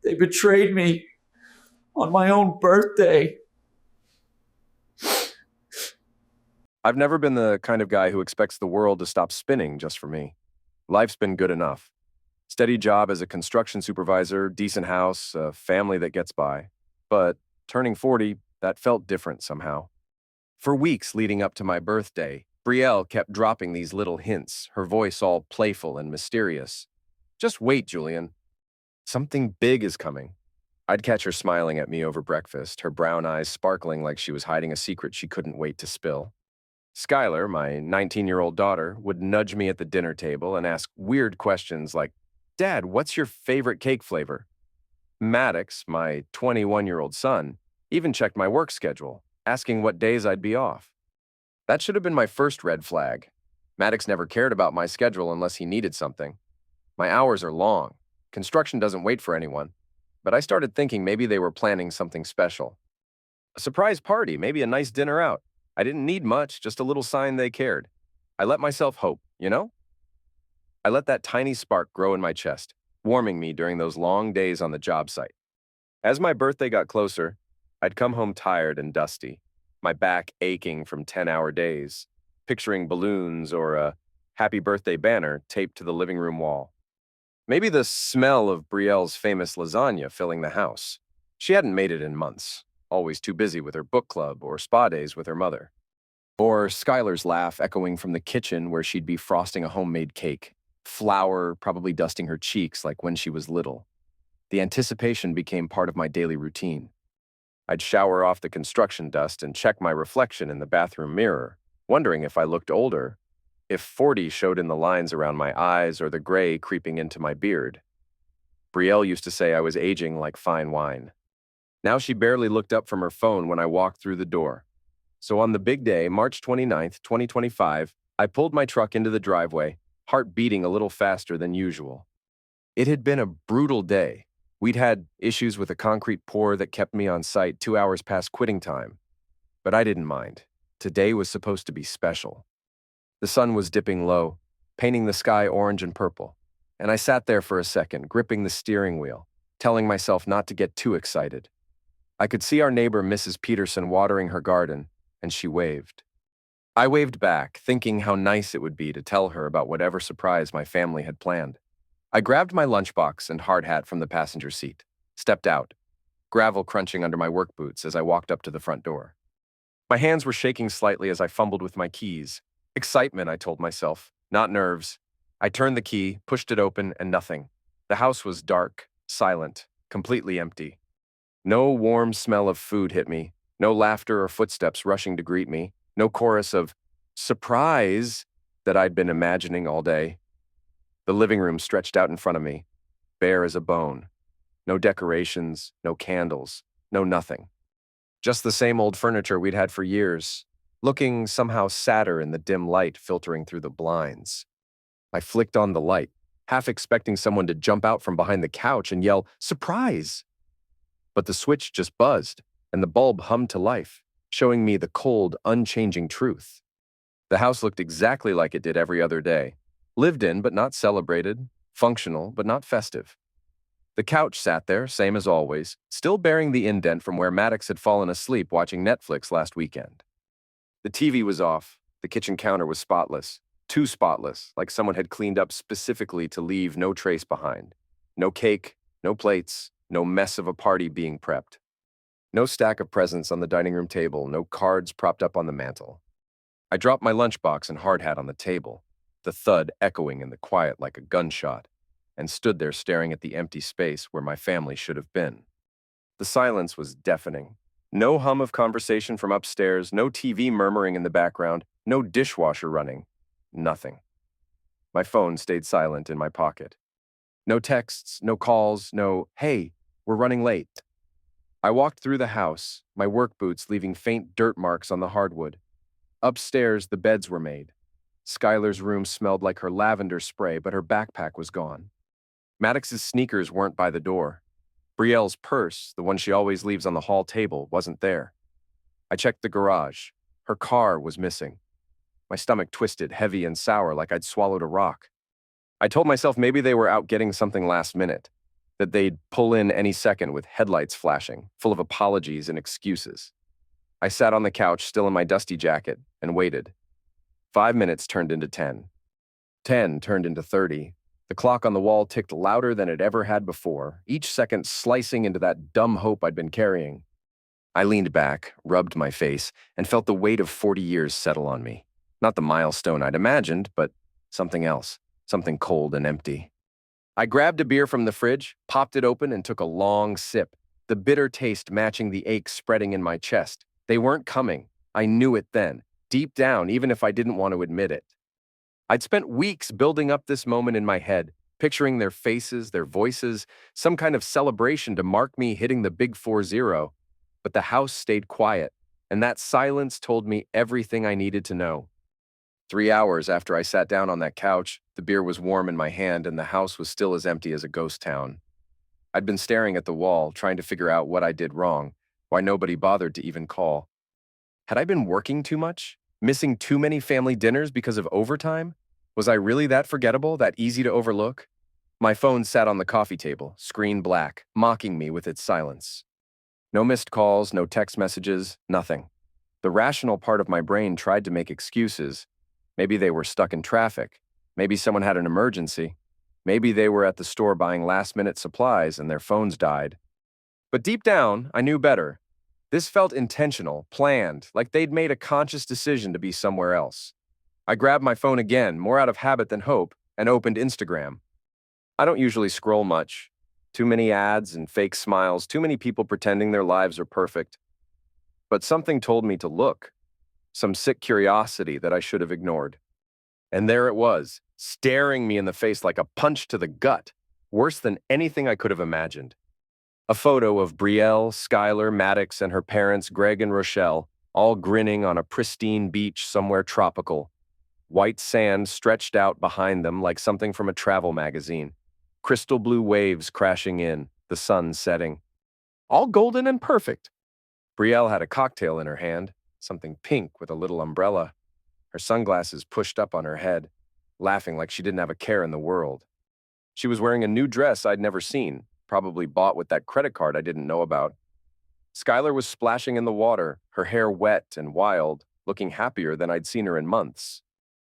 They betrayed me on my own birthday. I've never been the kind of guy who expects the world to stop spinning just for me. Life's been good enough. Steady job as a construction supervisor, decent house, a family that gets by. But turning 40, that felt different somehow. For weeks leading up to my birthday, Brielle kept dropping these little hints, her voice all playful and mysterious. Just wait, Julian. Something big is coming. I'd catch her smiling at me over breakfast, her brown eyes sparkling like she was hiding a secret she couldn't wait to spill. Skylar, my 19-year-old daughter, would nudge me at the dinner table and ask weird questions like, "Dad, what's your favorite cake flavor?" Maddox, my 21-year-old son, even checked my work schedule, asking what days I'd be off. That should have been my first red flag. Maddox never cared about my schedule unless he needed something. My hours are long. Construction doesn't wait for anyone. But I started thinking maybe they were planning something special. A surprise party, maybe a nice dinner out. I didn't need much, just a little sign they cared. I let myself hope, you know? I let that tiny spark grow in my chest, warming me during those long days on the job site. As my birthday got closer, I'd come home tired and dusty, my back aching from 10-hour days, picturing balloons or a happy birthday banner taped to the living room wall. Maybe the smell of Brielle's famous lasagna filling the house. She hadn't made it in months, always too busy with her book club or spa days with her mother. Or Skylar's laugh echoing from the kitchen where she'd be frosting a homemade cake, flour probably dusting her cheeks like when she was little. The anticipation became part of my daily routine. I'd shower off the construction dust and check my reflection in the bathroom mirror, wondering if I looked older, if 40 showed in the lines around my eyes or the gray creeping into my beard. Brielle used to say I was aging like fine wine. Now she barely looked up from her phone when I walked through the door. So on the big day, March 29th, 2025, I pulled my truck into the driveway, heart beating a little faster than usual. It had been a brutal day. We'd had issues with a concrete pour that kept me on site 2 hours past quitting time. But I didn't mind. Today was supposed to be special. The sun was dipping low, painting the sky orange and purple, and I sat there for a second, gripping the steering wheel, telling myself not to get too excited. I could see our neighbor, Mrs. Peterson, watering her garden, and she waved. I waved back, thinking how nice it would be to tell her about whatever surprise my family had planned. I grabbed my lunchbox and hard hat from the passenger seat, stepped out, gravel crunching under my work boots as I walked up to the front door. My hands were shaking slightly as I fumbled with my keys. Excitement, I told myself, not nerves. I turned the key, pushed it open, and nothing. The house was dark, silent, completely empty. No warm smell of food hit me, no laughter or footsteps rushing to greet me, no chorus of surprise that I'd been imagining all day. The living room stretched out in front of me, bare as a bone. No decorations, no candles, no nothing. Just the same old furniture we'd had for years, looking somehow sadder in the dim light filtering through the blinds. I flicked on the light, half expecting someone to jump out from behind the couch and yell, "Surprise!" But the switch just buzzed, and the bulb hummed to life, showing me the cold, unchanging truth. The house looked exactly like it did every other day. Lived in but not celebrated, functional but not festive. The couch sat there, same as always, still bearing the indent from where Maddox had fallen asleep watching Netflix last weekend. The TV was off, the kitchen counter was spotless, too spotless, like someone had cleaned up specifically to leave no trace behind. No cake, no plates, no mess of a party being prepped. No stack of presents on the dining room table, no cards propped up on the mantel. I dropped my lunchbox and hard hat on the table, the thud echoing in the quiet like a gunshot, and stood there staring at the empty space where my family should have been. The silence was deafening. No hum of conversation from upstairs, no TV murmuring in the background, no dishwasher running. Nothing. My phone stayed silent in my pocket. No texts, no calls, no, "Hey, we're running late." I walked through the house, my work boots leaving faint dirt marks on the hardwood. Upstairs, the beds were made. Skylar's room smelled like her lavender spray, but her backpack was gone. Maddox's sneakers weren't by the door. Brielle's purse, the one she always leaves on the hall table, wasn't there. I checked the garage. Her car was missing. My stomach twisted, heavy and sour, like I'd swallowed a rock. I told myself maybe they were out getting something last minute. that they'd pull in any second with headlights flashing, full of apologies and excuses. I sat on the couch, still in my dusty jacket, and waited. 5 minutes turned into 10. 10 turned into 30. The clock on the wall ticked louder than it ever had before, each second slicing into that dumb hope I'd been carrying. I leaned back, rubbed my face, and felt the weight of 40 years settle on me. Not the milestone I'd imagined, but something else, something cold and empty. I grabbed a beer from the fridge, popped it open, and took a long sip, the bitter taste matching the ache spreading in my chest. They weren't coming. I knew it then, deep down, even if I didn't want to admit it. I'd spent weeks building up this moment in my head, picturing their faces, their voices, some kind of celebration to mark me hitting the big 4-0. But the house stayed quiet, and that silence told me everything I needed to know. 3 hours after I sat down on that couch, the beer was warm in my hand and the house was still as empty as a ghost town. I'd been staring at the wall, trying to figure out what I did wrong, why nobody bothered to even call. Had I been working too much? Missing too many family dinners because of overtime? Was I really that forgettable, that easy to overlook? My phone sat on the coffee table, screen black, mocking me with its silence. No missed calls, no text messages, nothing. The rational part of my brain tried to make excuses. Maybe they were stuck in traffic. Maybe someone had an emergency. Maybe they were at the store buying last-minute supplies and their phones died. But deep down, I knew better. This felt intentional, planned, like they'd made a conscious decision to be somewhere else. I grabbed my phone again, more out of habit than hope, and opened Instagram. I don't usually scroll much. Too many ads and fake smiles, too many people pretending their lives are perfect. But something told me to look. Some sick curiosity that I should have ignored. And there it was, staring me in the face like a punch to the gut, worse than anything I could have imagined. A photo of Brielle, Skylar, Maddox, and her parents, Greg and Rochelle, all grinning on a pristine beach somewhere tropical. White sand stretched out behind them like something from a travel magazine. Crystal blue waves crashing in, the sun setting. All golden and perfect. Brielle had a cocktail in her hand, something pink with a little umbrella. Her sunglasses pushed up on her head, laughing like she didn't have a care in the world. She was wearing a new dress I'd never seen, probably bought with that credit card I didn't know about. Skylar was splashing in the water, her hair wet and wild, looking happier than I'd seen her in months.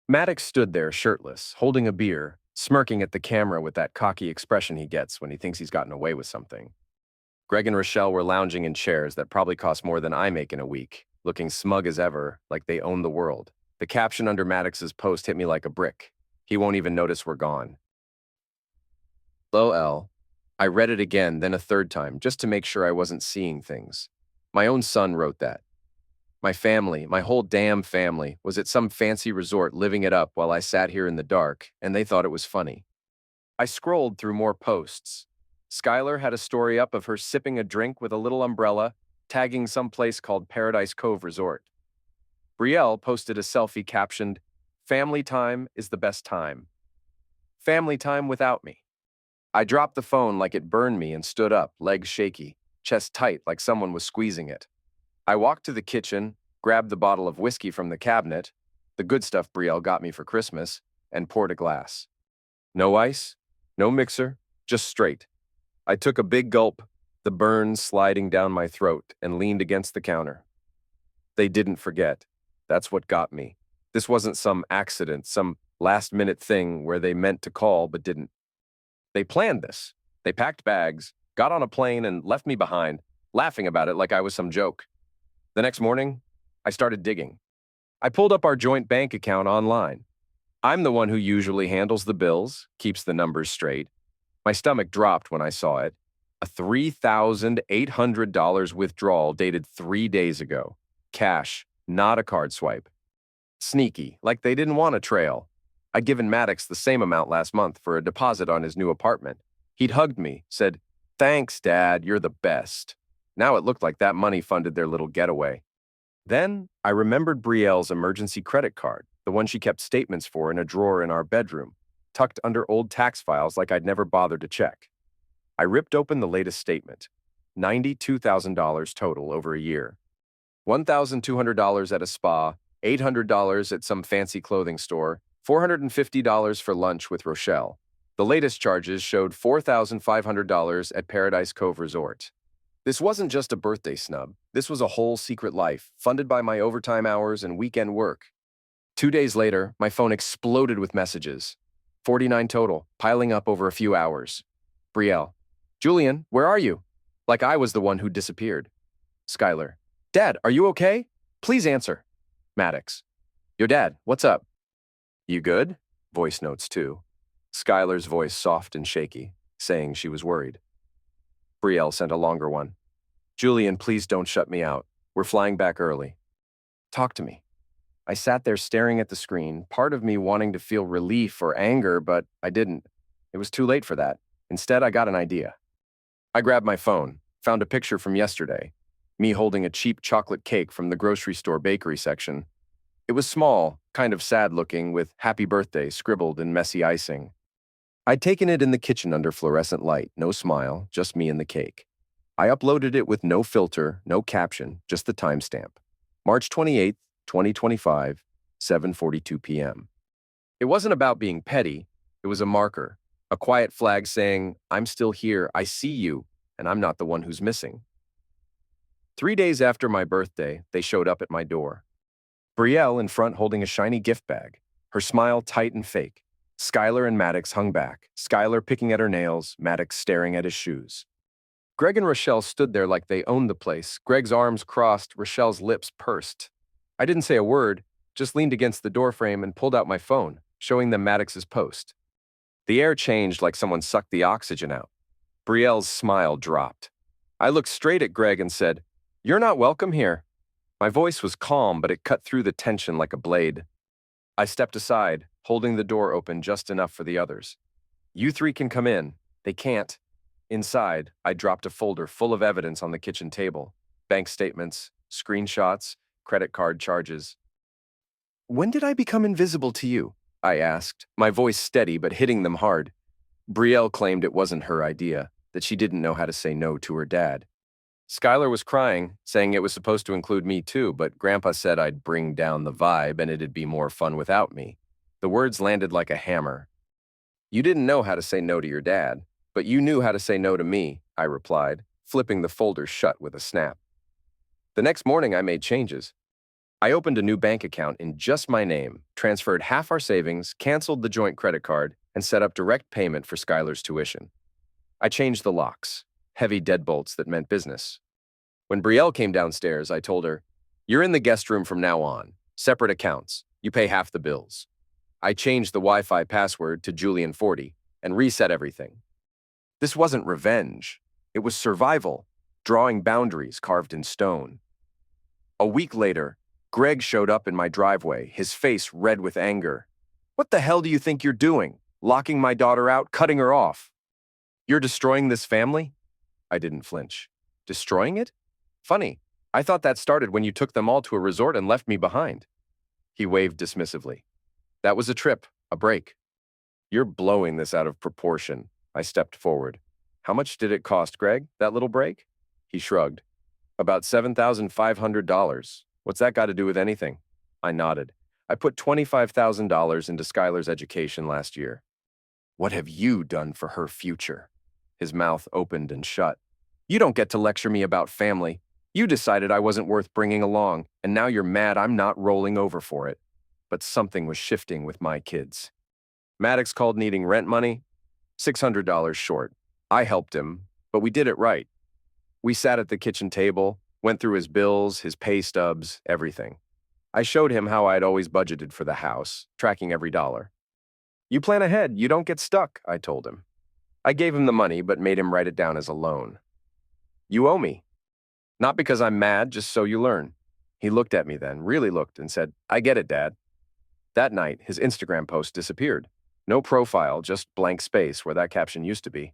Maddox stood there shirtless, holding a beer, smirking at the camera with that cocky expression he gets when he thinks he's gotten away with something. Greg and Rochelle were lounging in chairs that probably cost more than I make in a week, looking smug as ever, like they own the world. The caption under Maddox's post hit me like a brick. He won't even notice we're gone. LOL. I read it again, then a third time, just to make sure I wasn't seeing things. My own son wrote that. My family, my whole damn family, was at some fancy resort living it up while I sat here in the dark, and they thought it was funny. I scrolled through more posts. Skylar had a story up of her sipping a drink with a little umbrella, tagging some place called Paradise Cove Resort. Brielle posted a selfie captioned, "Family time is the best time. Family time without me." I dropped the phone like it burned me and stood up, legs shaky, chest tight like someone was squeezing it. I walked to the kitchen, grabbed the bottle of whiskey from the cabinet, the good stuff Brielle got me for Christmas, and poured a glass. No ice, no mixer, just straight. I took a big gulp, the burns sliding down my throat, and leaned against the counter. They didn't forget. That's what got me. This wasn't some accident, some last-minute thing where they meant to call but didn't. They planned this. They packed bags, got on a plane, and left me behind, laughing about it like I was some joke. The next morning, I started digging. I pulled up our joint bank account online. I'm the one who usually handles the bills, keeps the numbers straight. My stomach dropped when I saw it. A $3,800 withdrawal dated 3 days ago. Cash, not a card swipe. Sneaky, like they didn't want a trail. I'd given Maddox the same amount last month for a deposit on his new apartment. He'd hugged me, said, "Thanks, Dad, you're the best." Now it looked like that money funded their little getaway. Then I remembered Brielle's emergency credit card, the one she kept statements for in a drawer in our bedroom, tucked under old tax files like I'd never bothered to check. I ripped open the latest statement. $92,000 total over a year. $1,200 at a spa, $800 at some fancy clothing store, $450 for lunch with Rochelle. The latest charges showed $4,500 at Paradise Cove Resort. This wasn't just a birthday snub. This was a whole secret life, funded by my overtime hours and weekend work. 2 days later, my phone exploded with messages. 49 total, piling up over a few hours. Brielle. Julian, where are you? Like I was the one who disappeared. Skylar. Dad, are you okay? Please answer. Maddox. Yo, Dad, what's up? You good? Voice notes too. Skylar's voice soft and shaky, saying she was worried. Brielle sent a longer one. Julian, please don't shut me out. We're flying back early. Talk to me. I sat there staring at the screen, part of me wanting to feel relief or anger, but I didn't. It was too late for that. Instead, I got an idea. I grabbed my phone, found a picture from yesterday, me holding a cheap chocolate cake from the grocery store bakery section. It was small, kind of sad-looking, with happy birthday scribbled in messy icing. I'd taken it in the kitchen under fluorescent light, no smile, just me and the cake. I uploaded it with no filter, no caption, just the timestamp. March 28th, 2025, 7:42 p.m. It wasn't about being petty. It was a marker, a quiet flag saying, I'm still here, I see you, and I'm not the one who's missing. 3 days after my birthday, they showed up at my door. Brielle in front holding a shiny gift bag, her smile tight and fake. Skylar and Maddox hung back, Skylar picking at her nails, Maddox staring at his shoes. Greg and Rochelle stood there like they owned the place, Greg's arms crossed, Rochelle's lips pursed. I didn't say a word, just leaned against the doorframe and pulled out my phone, showing them Maddox's post. The air changed like someone sucked the oxygen out. Brielle's smile dropped. I looked straight at Greg and said, You're not welcome here. My voice was calm, but it cut through the tension like a blade. I stepped aside, holding the door open just enough for the others. You three can come in. They can't. Inside, I dropped a folder full of evidence on the kitchen table. Bank statements, screenshots, credit card charges. When did I become invisible to you? I asked, my voice steady but hitting them hard. Brielle claimed it wasn't her idea, that she didn't know how to say no to her dad. Skylar was crying, saying it was supposed to include me too, but Grandpa said I'd bring down the vibe and it'd be more fun without me. The words landed like a hammer. You didn't know how to say no to your dad, but you knew how to say no to me, I replied, flipping the folder shut with a snap. The next morning I made changes. I opened a new bank account in just my name, transferred half our savings, canceled the joint credit card, and set up direct payment for Skylar's tuition. I changed the locks, heavy deadbolts that meant business. When Brielle came downstairs, I told her, You're in the guest room from now on. Separate accounts. You pay half the bills. I changed the Wi-Fi password to Julian40 and reset everything. This wasn't revenge. It was survival, drawing boundaries carved in stone. A week later, Greg showed up in my driveway, his face red with anger. What the hell do you think you're doing? Locking my daughter out, cutting her off? You're destroying this family? I didn't flinch. Destroying it? Funny. I thought that started when you took them all to a resort and left me behind. He waved dismissively. That was a trip, a break. You're blowing this out of proportion. I stepped forward. How much did it cost, Greg, that little break? He shrugged. About $7,500. What's that got to do with anything? I nodded. I put $25,000 into Skylar's education last year. What have you done for her future? His mouth opened and shut. You don't get to lecture me about family. You decided I wasn't worth bringing along, and now you're mad I'm not rolling over for it. But something was shifting with my kids. Maddox called needing rent money, $600 short. I helped him, but we did it right. We sat at the kitchen table, went through his bills, his pay stubs, everything. I showed him how I'd always budgeted for the house, tracking every dollar. You plan ahead, you don't get stuck, I told him. I gave him the money, but made him write it down as a loan. You owe me. Not because I'm mad, just so you learn. He looked at me then, really looked, and said, I get it, Dad. That night, his Instagram post disappeared. No profile, just blank space where that caption used to be.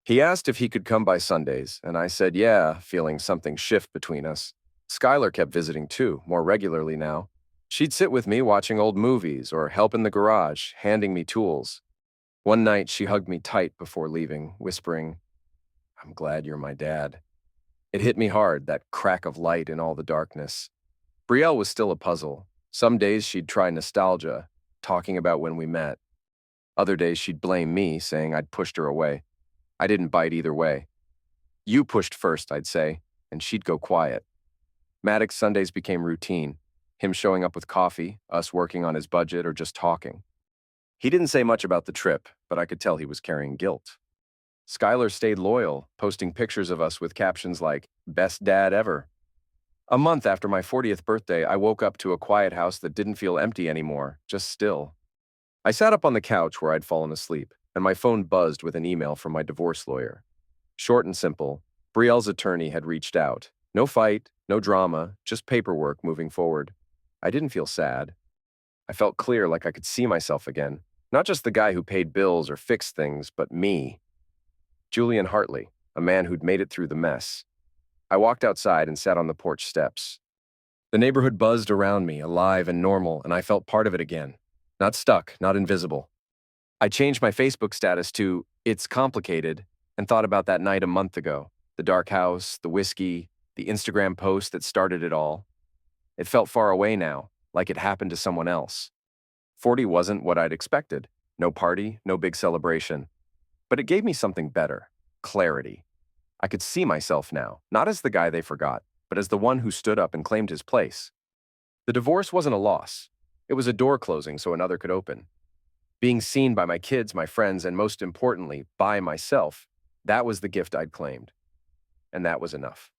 He asked if he could come by Sundays, and I said yeah, feeling something shift between us. Skylar kept visiting too, more regularly now. She'd sit with me watching old movies or help in the garage, handing me tools. One night, she hugged me tight before leaving, whispering, I'm glad you're my dad. It hit me hard, that crack of light in all the darkness. Brielle was still a puzzle. Some days she'd try nostalgia, talking about when we met. Other days she'd blame me, saying I'd pushed her away. I didn't bite either way. You pushed first, I'd say, and she'd go quiet. Maddox's Sundays became routine, him showing up with coffee, us working on his budget, or just talking. He didn't say much about the trip, but I could tell he was carrying guilt. Skylar stayed loyal, posting pictures of us with captions like, "Best dad ever." A month after my 40th birthday, I woke up to a quiet house that didn't feel empty anymore, just still. I sat up on the couch where I'd fallen asleep, and my phone buzzed with an email from my divorce lawyer. Short and simple, Brielle's attorney had reached out. No fight, no drama, just paperwork moving forward. I didn't feel sad. I felt clear, like I could see myself again. Not just the guy who paid bills or fixed things, but me. Julian Hartley, a man who'd made it through the mess. I walked outside and sat on the porch steps. The neighborhood buzzed around me, alive and normal, and I felt part of it again. Not stuck, not invisible. I changed my Facebook status to "It's Complicated" and thought about that night a month ago. The dark house, the whiskey, the Instagram post that started it all. It felt far away now, like it happened to someone else. 40 wasn't what I'd expected. No party, no big celebration. But it gave me something better: clarity. I could see myself now, not as the guy they forgot, but as the one who stood up and claimed his place. The divorce wasn't a loss. It was a door closing so another could open. Being seen by my kids, my friends, and most importantly, by myself, that was the gift I'd claimed. And that was enough.